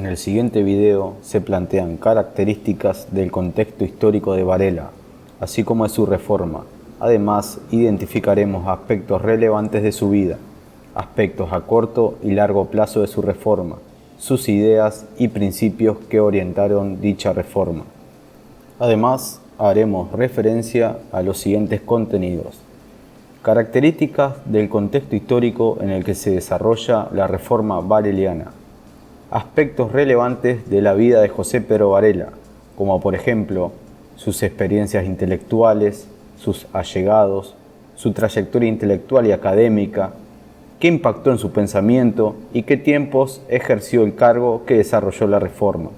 En el siguiente video se plantean características del contexto histórico de Varela, así como de su reforma. Además, identificaremos aspectos relevantes de su vida, aspectos a corto y largo plazo de su reforma, sus ideas y principios que orientaron dicha reforma. Además, haremos referencia a los siguientes contenidos. Características del contexto histórico en el que se desarrolla la reforma vareliana. Aspectos relevantes de la vida de José Pedro Varela, como por ejemplo sus experiencias intelectuales, sus allegados, su trayectoria intelectual y académica, qué impactó en su pensamiento y qué tiempos ejerció el cargo que desarrolló la reforma.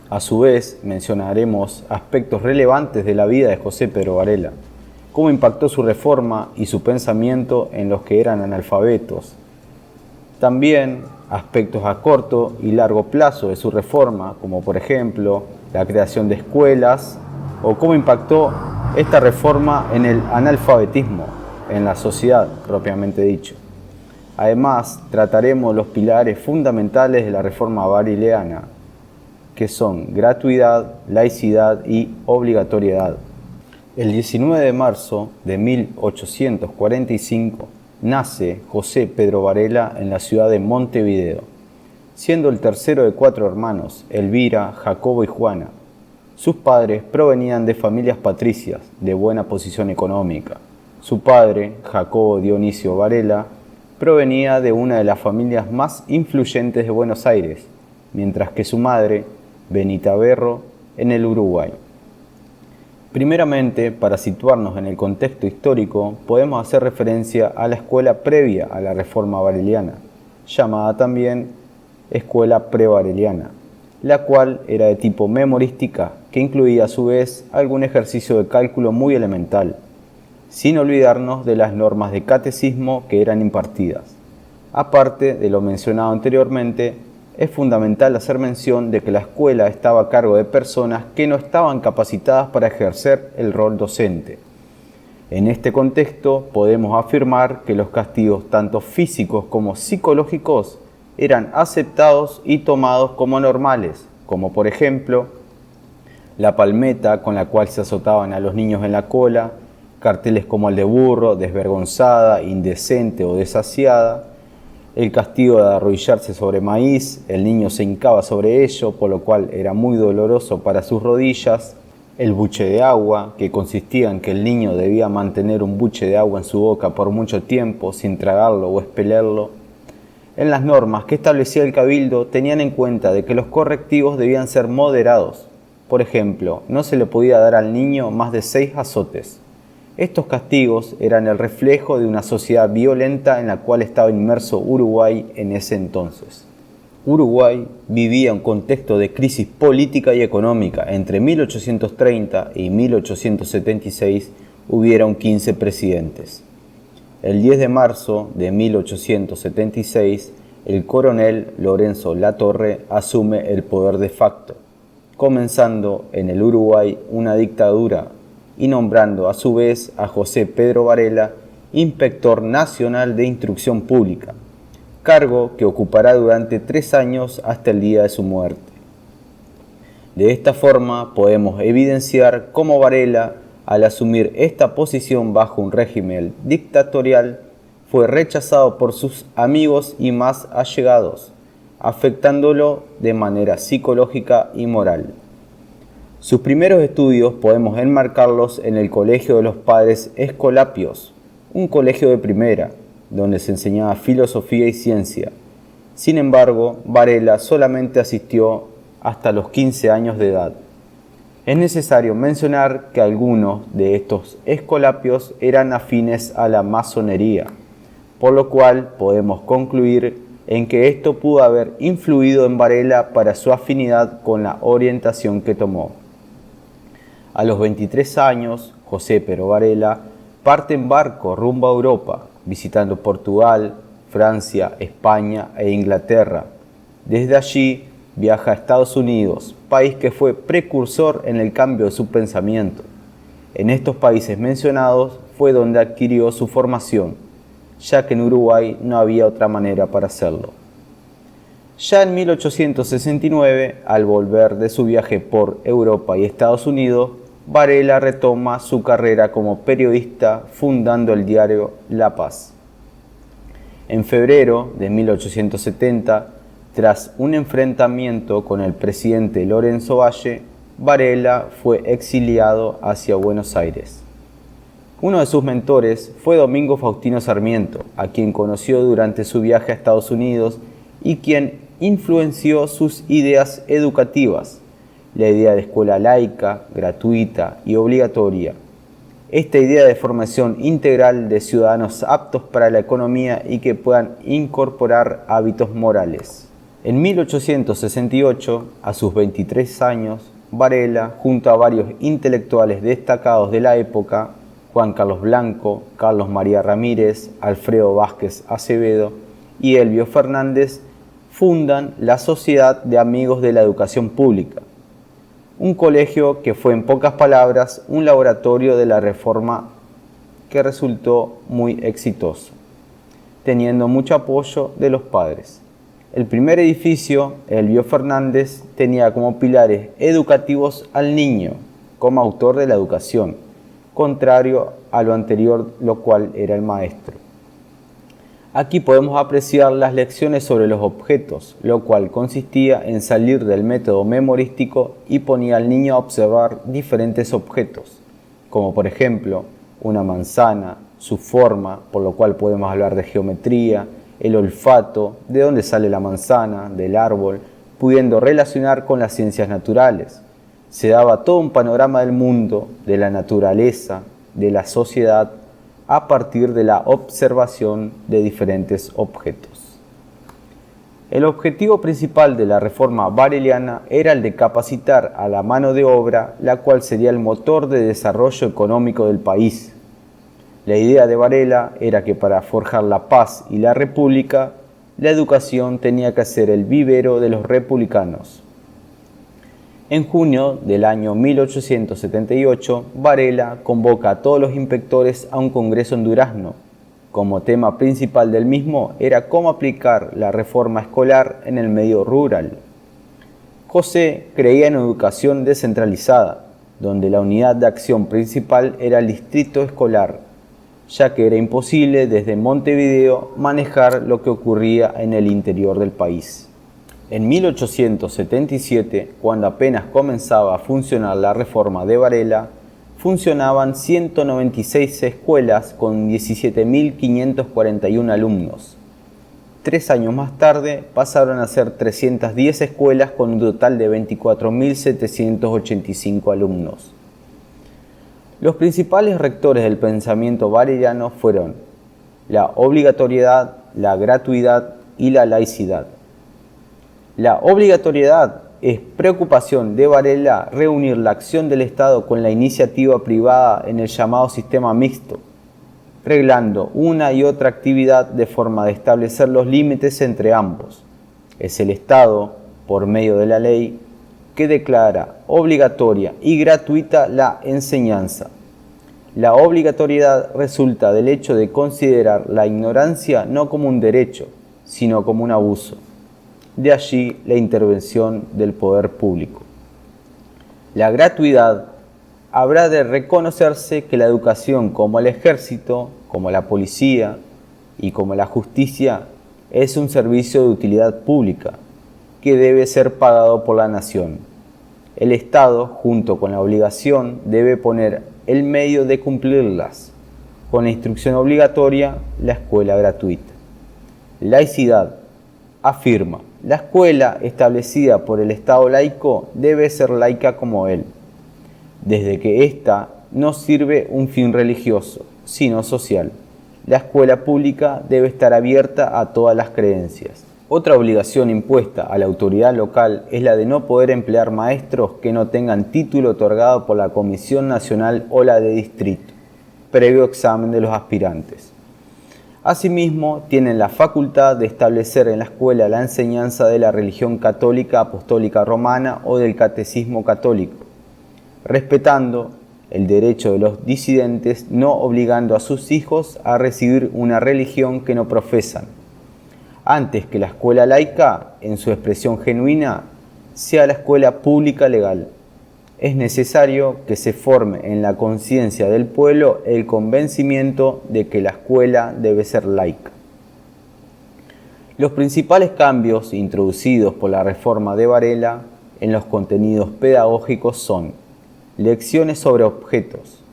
A su vez, mencionaremos aspectos relevantes de la vida de José Pedro Varela, cómo impactó su reforma y su pensamiento en los que eran analfabetos. También aspectos a corto y largo plazo de su reforma, como por ejemplo la creación de escuelas o cómo impactó esta reforma en el analfabetismo en la sociedad propiamente dicho. Además, trataremos los pilares fundamentales de la reforma vareliana, que son gratuidad, laicidad y obligatoriedad. El 19 de marzo de 1845 nace José Pedro Varela en la ciudad de Montevideo, siendo el tercero de 4 hermanos, Elvira, Jacobo y Juana. Sus padres provenían de familias patricias de buena posición económica. Su padre, Jacobo Dionisio Varela, provenía de una de las familias más influyentes de Buenos Aires, mientras que su madre, Benita Berro, en el Uruguay. Primeramente, para situarnos en el contexto histórico, podemos hacer referencia a la escuela previa a la reforma vareliana, llamada también escuela prevareliana, la cual era de tipo memorística, que incluía a su vez algún ejercicio de cálculo muy elemental, sin olvidarnos de las normas de catecismo que eran impartidas. Aparte de lo mencionado anteriormente, es fundamental hacer mención de que la escuela estaba a cargo de personas que no estaban capacitadas para ejercer el rol docente. En este contexto podemos afirmar que los castigos tanto físicos como psicológicos eran aceptados y tomados como normales, como por ejemplo la palmeta con la cual se azotaban a los niños en la cola, carteles como el de burro, desvergonzada, indecente o desasiada, el castigo de arrodillarse sobre maíz, el niño se hincaba sobre ello, por lo cual era muy doloroso para sus rodillas, el buche de agua, que consistía en que el niño debía mantener un buche de agua en su boca por mucho tiempo sin tragarlo o expelerlo. En las normas que establecía el Cabildo tenían en cuenta de que los correctivos debían ser moderados. Por ejemplo, no se le podía dar al niño más de 6 azotes. Estos castigos eran el reflejo de una sociedad violenta en la cual estaba inmerso Uruguay en ese entonces. Uruguay vivía un contexto de crisis política y económica. Entre 1830 y 1876 hubieron 15 presidentes. El 10 de marzo de 1876, el coronel Lorenzo Latorre asume el poder de facto, comenzando en el Uruguay una dictadura y nombrando a su vez a José Pedro Varela Inspector Nacional de Instrucción Pública, cargo que ocupará durante 3 años hasta el día de su muerte. De esta forma podemos evidenciar cómo Varela, al asumir esta posición bajo un régimen dictatorial, fue rechazado por sus amigos y más allegados, afectándolo de manera psicológica y moral. Sus primeros estudios podemos enmarcarlos en el Colegio de los Padres Escolapios, un colegio de primera, donde se enseñaba filosofía y ciencia. Sin embargo, Varela solamente asistió hasta los 15 años de edad. Es necesario mencionar que algunos de estos escolapios eran afines a la masonería, por lo cual podemos concluir en que esto pudo haber influido en Varela para su afinidad con la orientación que tomó. A los 23 años, José Pedro Varela parte en barco rumbo a Europa, visitando Portugal, Francia, España e Inglaterra. Desde allí viaja a Estados Unidos, país que fue precursor en el cambio de su pensamiento. En estos países mencionados fue donde adquirió su formación, ya que en Uruguay no había otra manera para hacerlo. Ya en 1869, al volver de su viaje por Europa y Estados Unidos, Varela retoma su carrera como periodista fundando el diario La Paz. En febrero de 1870, tras un enfrentamiento con el presidente Lorenzo Valle, Varela fue exiliado hacia Buenos Aires. Uno de sus mentores fue Domingo Faustino Sarmiento, a quien conoció durante su viaje a Estados Unidos y quien influenció sus ideas educativas, la idea de escuela laica, gratuita y obligatoria. Esta idea de formación integral de ciudadanos aptos para la economía y que puedan incorporar hábitos morales. En 1868, a sus 23 años, Varela, junto a varios intelectuales destacados de la época, Juan Carlos Blanco, Carlos María Ramírez, Alfredo Vázquez Acevedo y Elbio Fernández, fundan la Sociedad de Amigos de la Educación Pública, un colegio que fue en pocas palabras un laboratorio de la reforma que resultó muy exitoso, teniendo mucho apoyo de los padres. El primer edificio, Elbio Fernández, tenía como pilares educativos al niño, como autor de la educación, contrario a lo anterior, lo cual era el maestro. Aquí podemos apreciar las lecciones sobre los objetos, lo cual consistía en salir del método memorístico y ponía al niño a observar diferentes objetos, como por ejemplo una manzana, su forma, por lo cual podemos hablar de geometría, el olfato, de dónde sale la manzana, del árbol, pudiendo relacionar con las ciencias naturales. Se daba todo un panorama del mundo, de la naturaleza, de la sociedad, a partir de la observación de diferentes objetos. El objetivo principal de la reforma vareliana era el de capacitar a la mano de obra, la cual sería el motor de desarrollo económico del país. La idea de Varela era que para forjar la paz y la república, la educación tenía que ser el vivero de los republicanos. En junio del año 1878, Varela convoca a todos los inspectores a un congreso en Durazno. Como tema principal del mismo era cómo aplicar la reforma escolar en el medio rural. José creía en educación descentralizada, donde la unidad de acción principal era el distrito escolar, ya que era imposible desde Montevideo manejar lo que ocurría en el interior del país. En 1877, cuando apenas comenzaba a funcionar la reforma de Varela, funcionaban 196 escuelas con 17.541 alumnos. 3 años más tarde pasaron a ser 310 escuelas con un total de 24.785 alumnos. Los principales rectores del pensamiento vareliano fueron la obligatoriedad, la gratuidad y la laicidad. La obligatoriedad es preocupación de Varela reunir la acción del Estado con la iniciativa privada en el llamado sistema mixto, reglando una y otra actividad de forma de establecer los límites entre ambos. Es el Estado, por medio de la ley, que declara obligatoria y gratuita la enseñanza. La obligatoriedad resulta del hecho de considerar la ignorancia no como un derecho, sino como un abuso. De allí la intervención del poder público. La gratuidad habrá de reconocerse que la educación, como el ejército, como la policía y como la justicia, es un servicio de utilidad pública que debe ser pagado por la nación. El Estado, junto con la obligación, debe poner el medio de cumplirlas, con la instrucción obligatoria, la escuela gratuita. Laicidad afirma: la escuela establecida por el Estado laico debe ser laica como él, desde que ésta no sirve un fin religioso, sino social. La escuela pública debe estar abierta a todas las creencias. Otra obligación impuesta a la autoridad local es la de no poder emplear maestros que no tengan título otorgado por la Comisión Nacional o la de Distrito, previo examen de los aspirantes. Asimismo, tienen la facultad de establecer en la escuela la enseñanza de la religión católica apostólica romana o del catecismo católico, respetando el derecho de los disidentes, no obligando a sus hijos a recibir una religión que no profesan. antes que la escuela laica, en su expresión genuina, sea la escuela pública legal. Es necesario que se forme en la conciencia del pueblo el convencimiento de que la escuela debe ser laica. Los principales cambios introducidos por la reforma de Varela en los contenidos pedagógicos son lecciones sobre objetos,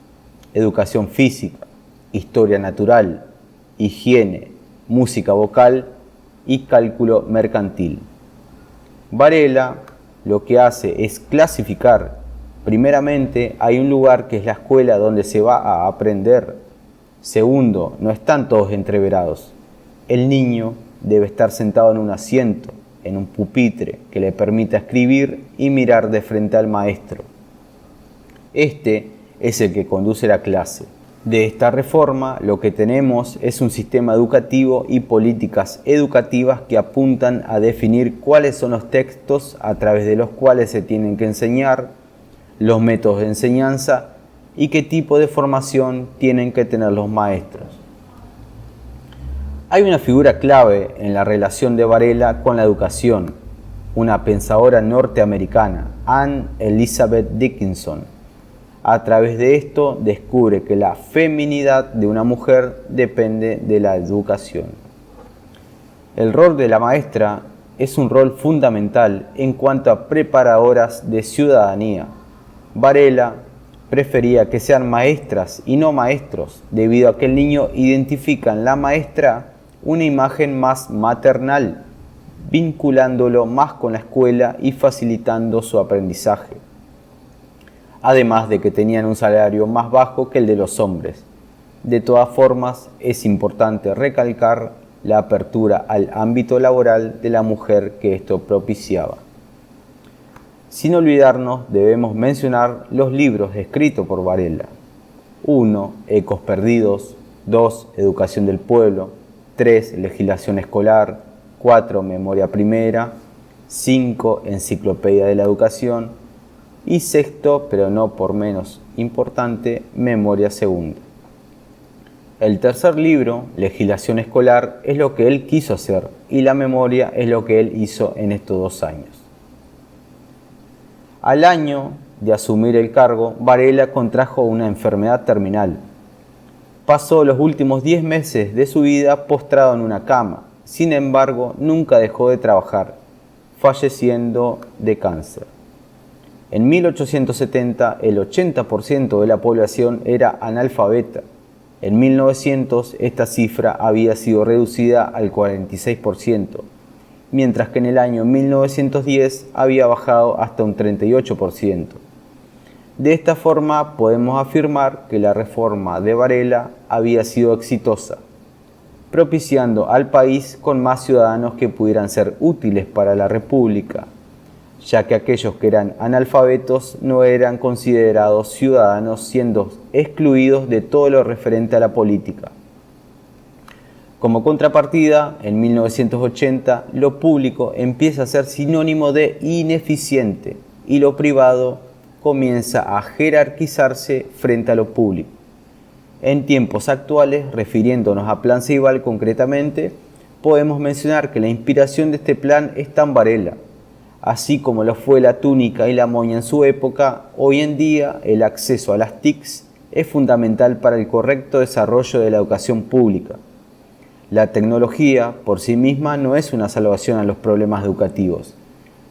educación física, historia natural, higiene, música vocal y cálculo mercantil. Varela lo que hace es clasificar. Primeramente, hay un lugar que es la escuela donde se va a aprender. Segundo, no están todos entreverados. El niño debe estar sentado en un asiento, en un pupitre que le permita escribir y mirar de frente al maestro. Este es el que conduce la clase. De esta reforma lo que tenemos es un sistema educativo y políticas educativas que apuntan a definir cuáles son los textos a través de los cuales se tienen que enseñar, los métodos de enseñanza y qué tipo de formación tienen que tener los maestros. Hay una figura clave en la relación de Varela con la educación, una pensadora norteamericana, Anne Elizabeth Dickinson. A través de esto descubre que la feminidad de una mujer depende de la educación. El rol de la maestra es un rol fundamental en cuanto a preparadoras de ciudadanía. Varela prefería que sean maestras y no maestros, debido a que el niño identifica en la maestra una imagen más maternal, vinculándolo más con la escuela y facilitando su aprendizaje. Además de que tenían un salario más bajo que el de los hombres. De todas formas, es importante recalcar la apertura al ámbito laboral de la mujer que esto propiciaba. Sin olvidarnos, debemos mencionar los libros escritos por Varela. 1. Ecos perdidos. 2. Educación del pueblo. 3. Legislación escolar. 4. Memoria primera. 5. Enciclopedia de la educación. Y 6º, pero no por menos importante, Memoria segunda. El tercer libro, Legislación escolar, es lo que él quiso hacer y la memoria es lo que él hizo en estos 2 años. Al año de asumir el cargo, Varela contrajo una enfermedad terminal. Pasó los últimos 10 meses de su vida postrado en una cama. Sin embargo, nunca dejó de trabajar, falleciendo de cáncer. En 1870, el 80% de la población era analfabeta. En 1900, esta cifra había sido reducida al 46%, mientras que en el año 1910 había bajado hasta un 38%. De esta forma, podemos afirmar que la reforma de Varela había sido exitosa, propiciando al país con más ciudadanos que pudieran ser útiles para la República, ya que aquellos que eran analfabetos no eran considerados ciudadanos, siendo excluidos de todo lo referente a la política. Como contrapartida, en 1980, lo público empieza a ser sinónimo de ineficiente y lo privado comienza a jerarquizarse frente a lo público. En tiempos actuales, refiriéndonos a Plan Ceibal concretamente, podemos mencionar que la inspiración de este plan está en Varela. Así como lo fue la túnica y la moña en su época, hoy en día el acceso a las TICs es fundamental para el correcto desarrollo de la educación pública. La tecnología por sí misma no es una salvación a los problemas educativos,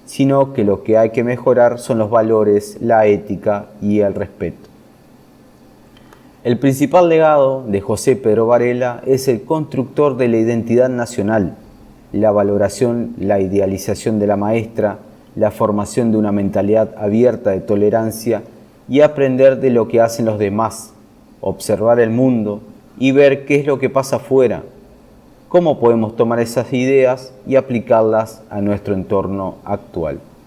sino que lo que hay que mejorar son los valores, la ética y el respeto. El principal legado de José Pedro Varela es el constructor de la identidad nacional, la valoración, la idealización de la maestra, la formación de una mentalidad abierta de tolerancia y aprender de lo que hacen los demás, observar el mundo y ver qué es lo que pasa afuera, cómo podemos tomar esas ideas y aplicarlas a nuestro entorno actual.